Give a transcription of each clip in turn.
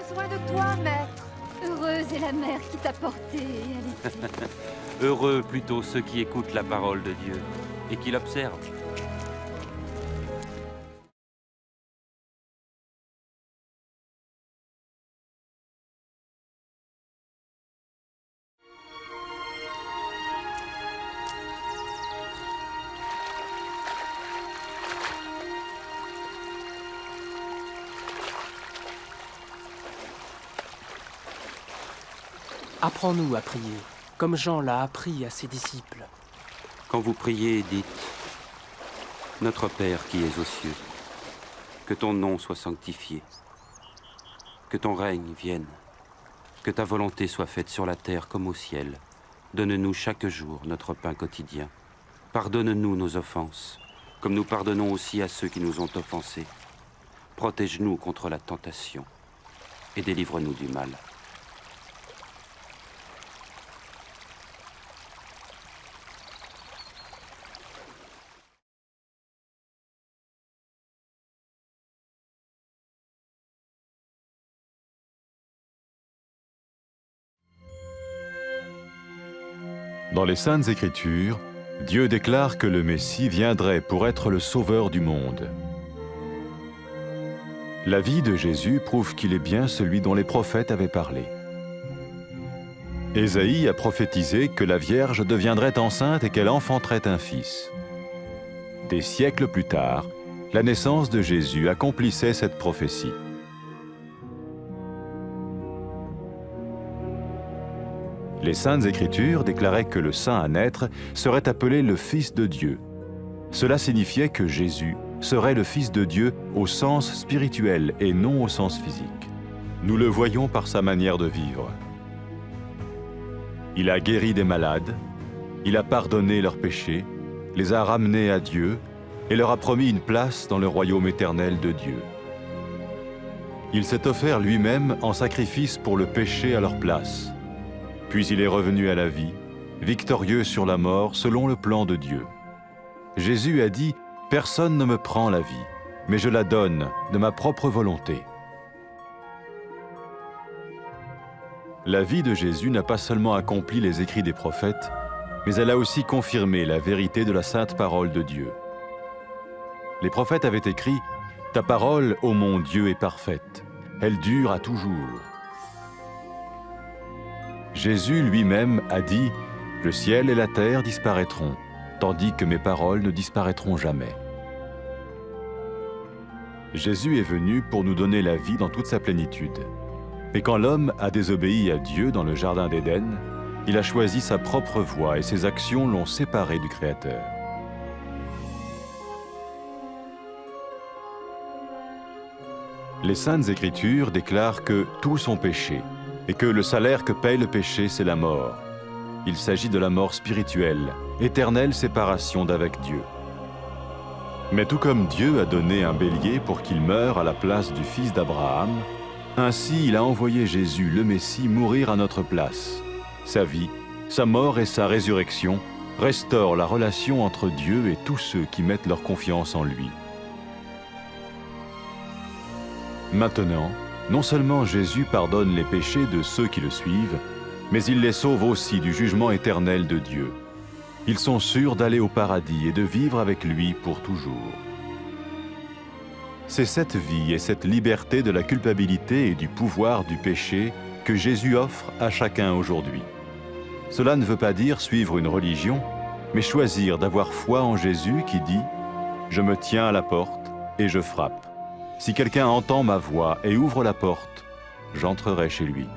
besoin de toi, maître. Heureuse est la mère qui t'a porté et allaitée. Heureux plutôt ceux qui écoutent la parole de Dieu et qui l'observent. Apprends-nous à prier, comme Jean l'a appris à ses disciples. Quand vous priez, dites « Notre Père qui es aux cieux, que ton nom soit sanctifié, que ton règne vienne, que ta volonté soit faite sur la terre comme au ciel. Donne-nous chaque jour notre pain quotidien. Pardonne-nous nos offenses, comme nous pardonnons aussi à ceux qui nous ont offensés. Protège-nous contre la tentation et délivre-nous du mal. » Dans les Saintes Écritures, Dieu déclare que le Messie viendrait pour être le sauveur du monde. La vie de Jésus prouve qu'il est bien celui dont les prophètes avaient parlé. Ésaïe a prophétisé que la Vierge deviendrait enceinte et qu'elle enfanterait un fils. Des siècles plus tard, la naissance de Jésus accomplissait cette prophétie. Les Saintes Écritures déclaraient que le saint à naître serait appelé le Fils de Dieu. Cela signifiait que Jésus serait le Fils de Dieu au sens spirituel et non au sens physique. Nous le voyons par sa manière de vivre. Il a guéri des malades, il a pardonné leurs péchés, les a ramenés à Dieu et leur a promis une place dans le royaume éternel de Dieu. Il s'est offert lui-même en sacrifice pour le péché à leur place. Puis il est revenu à la vie, victorieux sur la mort selon le plan de Dieu. Jésus a dit « Personne ne me prend la vie, mais je la donne de ma propre volonté. » La vie de Jésus n'a pas seulement accompli les écrits des prophètes, mais elle a aussi confirmé la vérité de la sainte parole de Dieu. Les prophètes avaient écrit « Ta parole, ô mon Dieu, est parfaite, elle dure à toujours. » Jésus lui-même a dit « Le ciel et la terre disparaîtront, tandis que mes paroles ne disparaîtront jamais. » Jésus est venu pour nous donner la vie dans toute sa plénitude. Mais quand l'homme a désobéi à Dieu dans le jardin d'Éden, il a choisi sa propre voie et ses actions l'ont séparé du Créateur. Les Saintes Écritures déclarent que tous ont péché et que le salaire que paye le péché, c'est la mort. Il s'agit de la mort spirituelle, éternelle séparation d'avec Dieu. Mais tout comme Dieu a donné un bélier pour qu'il meure à la place du fils d'Abraham, ainsi il a envoyé Jésus, le Messie, mourir à notre place. Sa vie, sa mort et sa résurrection restaurent la relation entre Dieu et tous ceux qui mettent leur confiance en lui. Maintenant, non seulement Jésus pardonne les péchés de ceux qui le suivent, mais il les sauve aussi du jugement éternel de Dieu. Ils sont sûrs d'aller au paradis et de vivre avec lui pour toujours. C'est cette vie et cette liberté de la culpabilité et du pouvoir du péché que Jésus offre à chacun aujourd'hui. Cela ne veut pas dire suivre une religion, mais choisir d'avoir foi en Jésus qui dit « Je me tiens à la porte et je frappe. Si quelqu'un entend ma voix et ouvre la porte, j'entrerai chez lui. »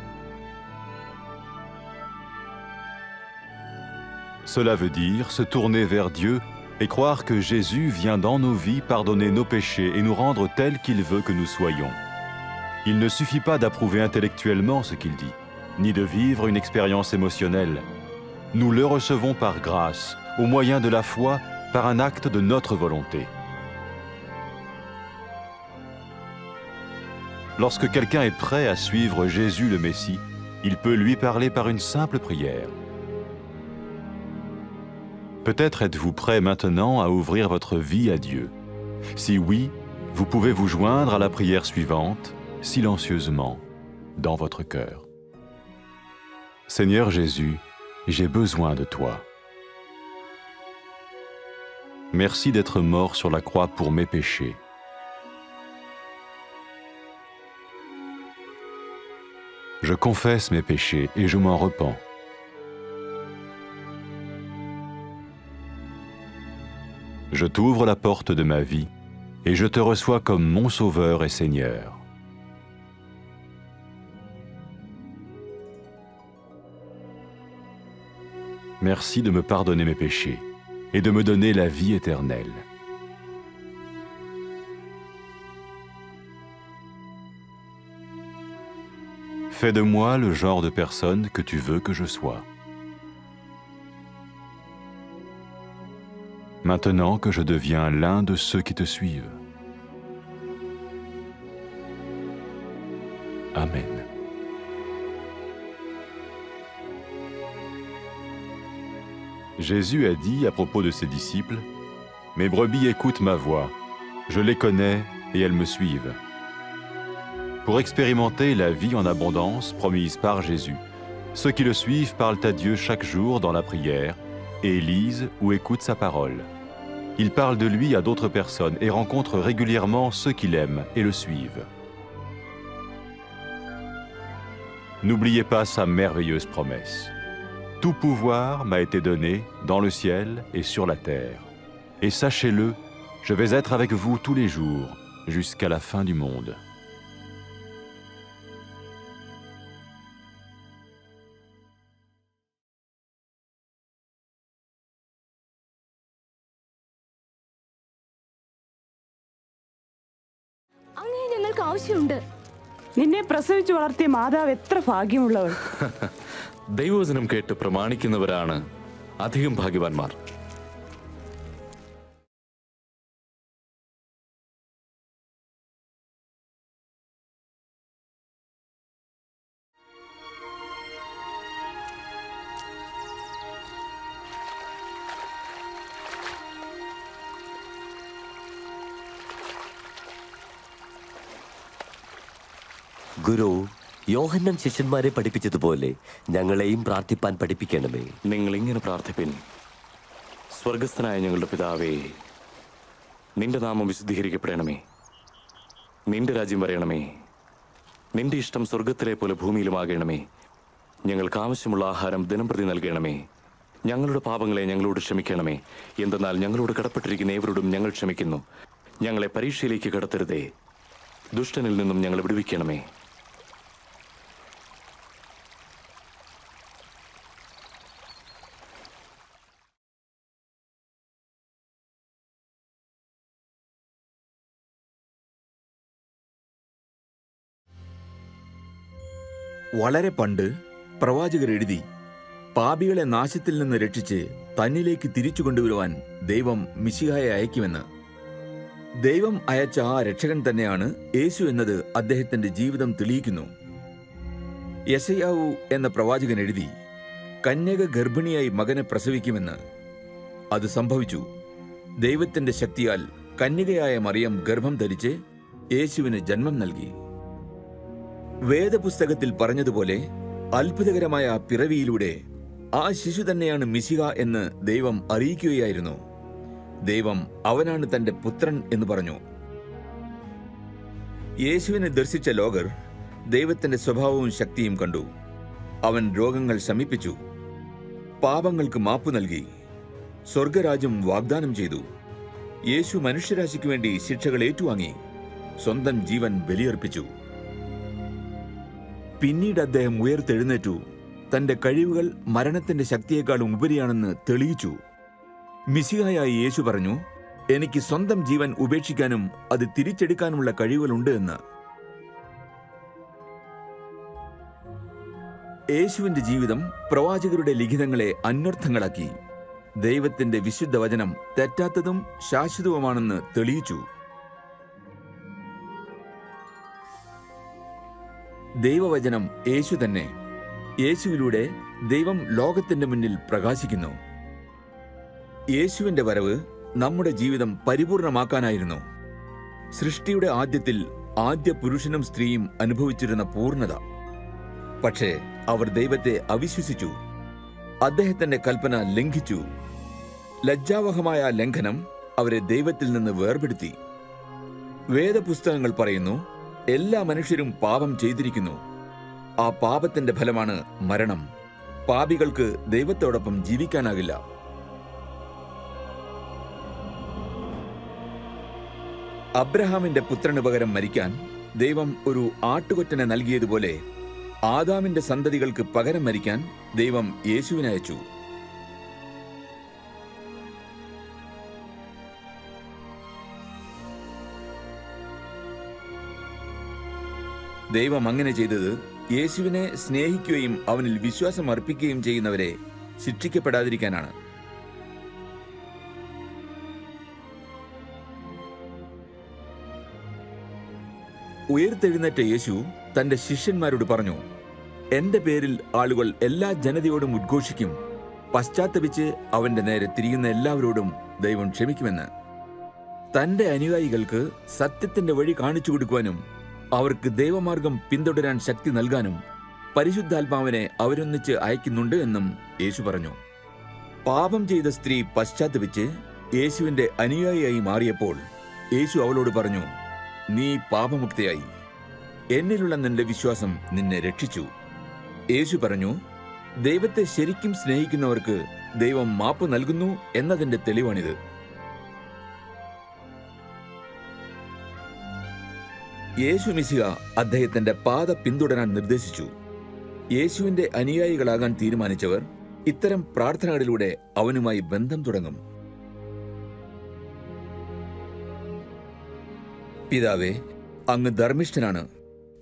Cela veut dire se tourner vers Dieu et croire que Jésus vient dans nos vies pardonner nos péchés et nous rendre tels qu'il veut que nous soyons. Il ne suffit pas d'approuver intellectuellement ce qu'il dit, ni de vivre une expérience émotionnelle. Nous le recevons par grâce, au moyen de la foi, par un acte de notre volonté. Lorsque quelqu'un est prêt à suivre Jésus le Messie, il peut lui parler par une simple prière. Peut-être êtes-vous prêt maintenant à ouvrir votre vie à Dieu. Si oui, vous pouvez vous joindre à la prière suivante, silencieusement. dans votre cœur. Seigneur Jésus, j'ai besoin de toi. Merci d'être mort sur la croix pour mes péchés. Je confesse mes péchés et je m'en repens. Je t'ouvre la porte de ma vie et je te reçois comme mon Sauveur et Seigneur. Merci de me pardonner mes péchés et de me donner la vie éternelle. Fais de moi le genre de personne que tu veux que je sois. Maintenant que je deviens l'un de ceux qui te suivent. Amen. Jésus a dit à propos de ses disciples, « Mes brebis écoutent ma voix, je les connais et elles me suivent. » Pour expérimenter la vie en abondance promise par Jésus, ceux qui le suivent parlent à Dieu chaque jour dans la prière et lisent ou écoutent sa parole. Ils parlent de lui à d'autres personnes et rencontrent régulièrement ceux qui l'aiment et le suivent. N'oubliez pas sa merveilleuse promesse. Tout pouvoir m'a été donné dans le ciel et sur la terre. Et sachez-le, je vais être avec vous tous les jours, jusqu'à la fin du monde. നിന്നെ പ്രസവിച്ചു വളർത്തിയ മാതാവ് എത്ര ഭാഗ്യമുള്ളവൾ. ദൈവവചനം കേട്ട് പ്രമാണിക്കുന്നവരാണ് അധികം ഭാഗ്യവാന്മാർ. ഗുരു, യോഹന്നാൻ ശിഷ്യന്മാരെ പഠിപ്പിച്ചതുപോലെ ഞങ്ങളെയും പ്രാർത്ഥിപ്പാൻ പഠിപ്പിക്കണമേ. നിങ്ങൾ ഇങ്ങനെ പ്രാർത്ഥിപ്പിൻ. സ്വർഗസ്ഥനായ ഞങ്ങളുടെ പിതാവേ, നിന്റെ നാമം വിശുദ്ധീകരിക്കപ്പെടണമേ. നിന്റെ രാജ്യം വരയണമേ. നിന്റെ ഇഷ്ടം സ്വർഗത്തിലെ പോലെ ഭൂമിയിലുമാകണമേ. ഞങ്ങൾക്ക് ആവശ്യമുള്ള ആഹാരം ദിനംപ്രതി നൽകണമേ. ഞങ്ങളുടെ പാപങ്ങളെ ഞങ്ങളോട് ക്ഷമിക്കണമേ. എന്തെന്നാൽ ഞങ്ങളോട് കടപ്പെട്ടിരിക്കുന്ന ഏവരോടും ഞങ്ങൾ ക്ഷമിക്കുന്നു. ഞങ്ങളെ പരീക്ഷയിലേക്ക് കടത്തരുതേ, ദുഷ്ടനിൽ നിന്നും ഞങ്ങളെ വിടുവിക്കണമേ. വളരെ പണ്ട് പ്രവാചകർ എഴുതി, പാപികളെ നാശത്തിൽ നിന്ന് രക്ഷിച്ച് തന്നിലേക്ക് തിരിച്ചു കൊണ്ടുവരുവാൻ ദൈവം മിശിഹായെ അയക്കുമെന്ന്. ദൈവം അയച്ച ആ രക്ഷകൻ തന്നെയാണ് യേശു എന്നത് അദ്ദേഹത്തിന്റെ ജീവിതം തെളിയിക്കുന്നു. യെശയ്യാവു എന്ന പ്രവാചകൻ എഴുതി, കന്യക ഗർഭിണിയായി മകനെ പ്രസവിക്കുമെന്ന്. അത് സംഭവിച്ചു. ദൈവത്തിന്റെ ശക്തിയാൽ കന്യകയായ മറിയം ഗർഭം ധരിച്ച് യേശുവിന് ജന്മം നൽകി. വേദപുസ്തകത്തിൽ പറഞ്ഞതുപോലെ അത്ഭുതകരമായ പിറവിയിലൂടെ ആ ശിശു തന്നെയാണ് മിശിഹ എന്ന് ദൈവം അറിയിക്കുകയായിരുന്നു. ദൈവം അവനാണ് തന്റെ പുത്രൻ എന്ന് പറഞ്ഞു. യേശുവിനെ ദർശിച്ച ലോകർ ദൈവത്തിന്റെ സ്വഭാവവും ശക്തിയും കണ്ടു. അവൻ രോഗങ്ങൾ ശമിപ്പിച്ചു, പാപങ്ങൾക്ക് മാപ്പു നൽകി, സ്വർഗരാജ്യം വാഗ്ദാനം ചെയ്തു. യേശു മനുഷ്യരാശിക്ക് വേണ്ടി ശിക്ഷകൾ ഏറ്റുവാങ്ങി, സ്വന്തം ജീവൻ ബലിയർപ്പിച്ചു. പിന്നീട് അദ്ദേഹം ഉയർത്തെഴുന്നേറ്റു. തന്റെ കഴിവുകൾ മരണത്തിന്റെ ശക്തിയേക്കാളും ഉപരിയാണെന്ന് തെളിയിച്ചു. മിശിഹായായ യേശു പറഞ്ഞു, എനിക്ക് സ്വന്തം ജീവൻ ഉപേക്ഷിക്കാനും അത് തിരിച്ചെടുക്കാനുമുള്ള കഴിവുകളുണ്ട് എന്ന്. യേശുവിന്റെ ജീവിതം പ്രവാചകരുടെ ലിഖിതങ്ങളെ അന്വർത്ഥങ്ങളാക്കി. ദൈവത്തിന്റെ വിശുദ്ധ വചനം തെറ്റാത്തതും ശാശ്വതവുമാണെന്ന് തെളിയിച്ചു. ദൈവവചനം യേശു തന്നെ. യേശുവിലൂടെ ദൈവം ലോകത്തിന്റെ മുന്നിൽ പ്രകാശിക്കുന്നു. യേശുവിന്റെ വരവ് നമ്മുടെ ജീവിതം പരിപൂർണമാക്കാനായിരുന്നു. സൃഷ്ടിയുടെ ആദ്യത്തിൽ ആദ്യ പുരുഷനും സ്ത്രീയും അനുഭവിച്ചിരുന്ന പൂർണ്ണത പക്ഷേ അവർ ദൈവത്തെ അവിശ്വസിച്ചു, അദ്ദേഹത്തിന്റെ കൽപ്പന ലംഘിച്ചു. ലജ്ജാവഹമായ ലംഘനം അവരെ ദൈവത്തിൽ നിന്ന് വേർപെടുത്തി. വേദപുസ്തകങ്ങൾ പറയുന്നു, എല്ലാ മനുഷ്യരും പാപം ചെയ്തിരിക്കുന്നു. ആ പാപത്തിന്റെ ഫലമാണ് മരണം. പാപികൾക്ക് ദൈവത്തോടൊപ്പം ജീവിക്കാനാകില്ല. അബ്രഹാമിന്റെ പുത്രന് പകരം മരിക്കാൻ ദൈവം ഒരു ആട്ടുകൊറ്റനെ നൽകിയതുപോലെ ആദാമിന്റെ സന്തതികൾക്ക് പകരം മരിക്കാൻ ദൈവം യേശുവിനെ അയച്ചു. ദൈവം അങ്ങനെ ചെയ്തത് യേശുവിനെ സ്നേഹിക്കുകയും അവനിൽ വിശ്വാസം അർപ്പിക്കുകയും ചെയ്യുന്നവരെ ശിക്ഷിക്കപ്പെടാതിരിക്കാനാണ്. ഉയർത്തെഴുന്നേറ്റ യേശു തന്റെ ശിഷ്യന്മാരോട് പറഞ്ഞു, എന്റെ പേരിൽ ആളുകൾ എല്ലാ ജനതയോടും ഉദ്ഘോഷിക്കും. പശ്ചാത്തപിച്ച് അവന്റെ നേരെ തിരിയുന്ന എല്ലാവരോടും ദൈവം ക്ഷമിക്കുമെന്ന്. തന്റെ അനുയായികൾക്ക് സത്യത്തിന്റെ വഴി കാണിച്ചു കൊടുക്കുവാനും അവർക്ക് ദൈവമാർഗം പിന്തുടരാൻ ശക്തി നൽകാനും പരിശുദ്ധാത്മാവിനെ അവരൊന്നിച്ച് അയക്കുന്നുണ്ട് എന്നും യേശു പറഞ്ഞു. പാപം ചെയ്ത സ്ത്രീ പശ്ചാത്തപിച്ച് യേശുവിന്റെ അനുയായിയായി മാറിയപ്പോൾ യേശു അവളോട് പറഞ്ഞു, നീ പാപമുക്തയായി. എന്നിലുള്ള നിന്റെ വിശ്വാസം നിന്നെ രക്ഷിച്ചു. യേശു പറഞ്ഞു, ദൈവത്തെ ശരിക്കും സ്നേഹിക്കുന്നവർക്ക് ദൈവം മാപ്പ് നൽകുന്നു എന്നതിന്റെ തെളിവാണിത്. യേശു മിശിഹ അദ്ദേഹത്തിന്റെ പാത പിന്തുടരാൻ നിർദ്ദേശിച്ചു. യേശുവിന്റെ അനുയായികളാകാൻ തീരുമാനിച്ചവർ ഇത്തരം പ്രാർത്ഥനകളിലൂടെ അവനുമായി ബന്ധം തുടങ്ങും. പിതാവേ, അങ്ങ് ധർമ്മിഷ്ഠനാണ്.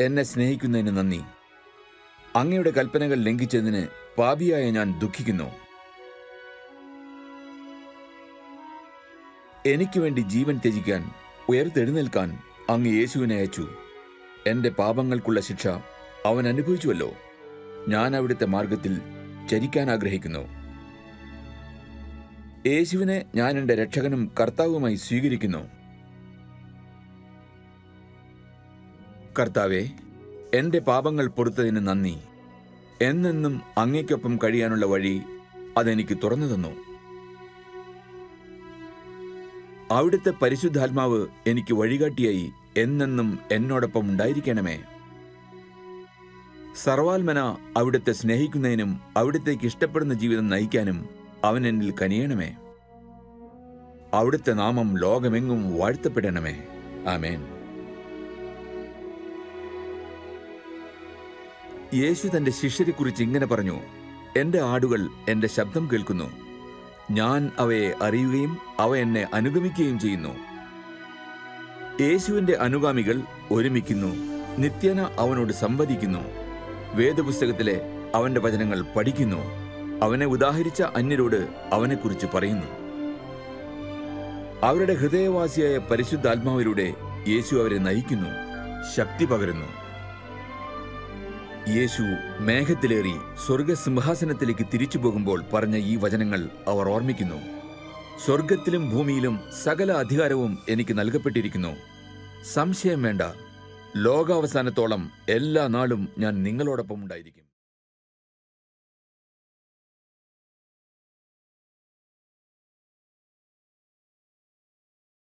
എന്നെ സ്നേഹിക്കുന്നതിന് നന്ദി. അങ്ങയുടെ കൽപ്പനകൾ ലംഘിച്ചതിന് പാപിയായ ഞാൻ ദുഃഖിക്കുന്നു. എനിക്ക് വേണ്ടി ജീവൻ ത്യജിക്കാൻ, ഉയർത്തെഴുന്നേൽക്കാൻ അങ്ങ് യേശുവിനെ അയച്ചു. എന്റെ പാപങ്ങൾക്കുള്ള ശിക്ഷ അവൻ അനുഭവിച്ചുവല്ലോ. ഞാൻ അവിടുത്തെ മാർഗത്തിൽ ചരിക്കാൻ ആഗ്രഹിക്കുന്നു. യേശുവിനെ ഞാൻ എന്റെ രക്ഷകനും കർത്താവുമായി സ്വീകരിക്കുന്നു. കർത്താവേ, എന്റെ പാപങ്ങൾ പൊറുത്തതിന് നന്ദി. എന്നെന്നും അങ്ങയ്ക്കൊപ്പം കഴിയാനുള്ള വഴി അതെനിക്ക് തുറന്നു തന്നു. അവിടുത്തെ പരിശുദ്ധാത്മാവ് എനിക്ക് വഴികാട്ടിയായി എന്നെന്നും എന്നോടൊപ്പം ഉണ്ടായിരിക്കണമേ. സർവാത്മന അവിടുത്തെ സ്നേഹിക്കുന്നതിനും അവിടുത്തേക്ക് ഇഷ്ടപ്പെടുന്ന ജീവിതം നയിക്കാനും അവൻ എന്നിൽ കനിയണമേ. അവിടുത്തെ നാമം ലോകമെങ്ങും വാഴ്ത്തപ്പെടണമേ. ആമേൻ. യേശു തന്റെ ശിഷ്യരെക്കുറിച്ച് ഇങ്ങനെ പറഞ്ഞു, എന്റെ ആടുകൾ എന്റെ ശബ്ദം കേൾക്കുന്നു. ഞാൻ അവയെ അറിയുകയും അവ എന്നെ അനുഗമിക്കുകയും ചെയ്യുന്നു. യേശുവിന്റെ അനുഗാമികൾ ഒരുമിക്കുന്നു, നിത്യേന അവനോട് സംവദിക്കുന്നു, വേദപുസ്തകത്തിലെ അവന്റെ വചനങ്ങൾ പഠിക്കുന്നു, അവനെ ഉദാഹരിച്ച അന്യരോട് അവനെക്കുറിച്ച് പറയുന്നു. അവരുടെ ഹൃദയവാസിയായ പരിശുദ്ധാത്മാവിലൂടെ യേശു അവരെ നയിക്കുന്നു, ശക്തി പകരുന്നു. യേശു മേഘത്തിലേറി സ്വർഗസിംഹാസനത്തിലേക്ക് തിരിച്ചു പോകുമ്പോൾ പറഞ്ഞ ഈ വചനങ്ങൾ അവർ ഓർമ്മിക്കുന്നു. സ്വർഗത്തിലും ഭൂമിയിലും സകല അധികാരവും എനിക്ക് നൽകപ്പെട്ടിരിക്കുന്നു. സംശയം വേണ്ട, ലോകാവസാനത്തോളം എല്ലാ നാളും ഞാൻ നിങ്ങളോടൊപ്പം ഉണ്ടായിരിക്കും.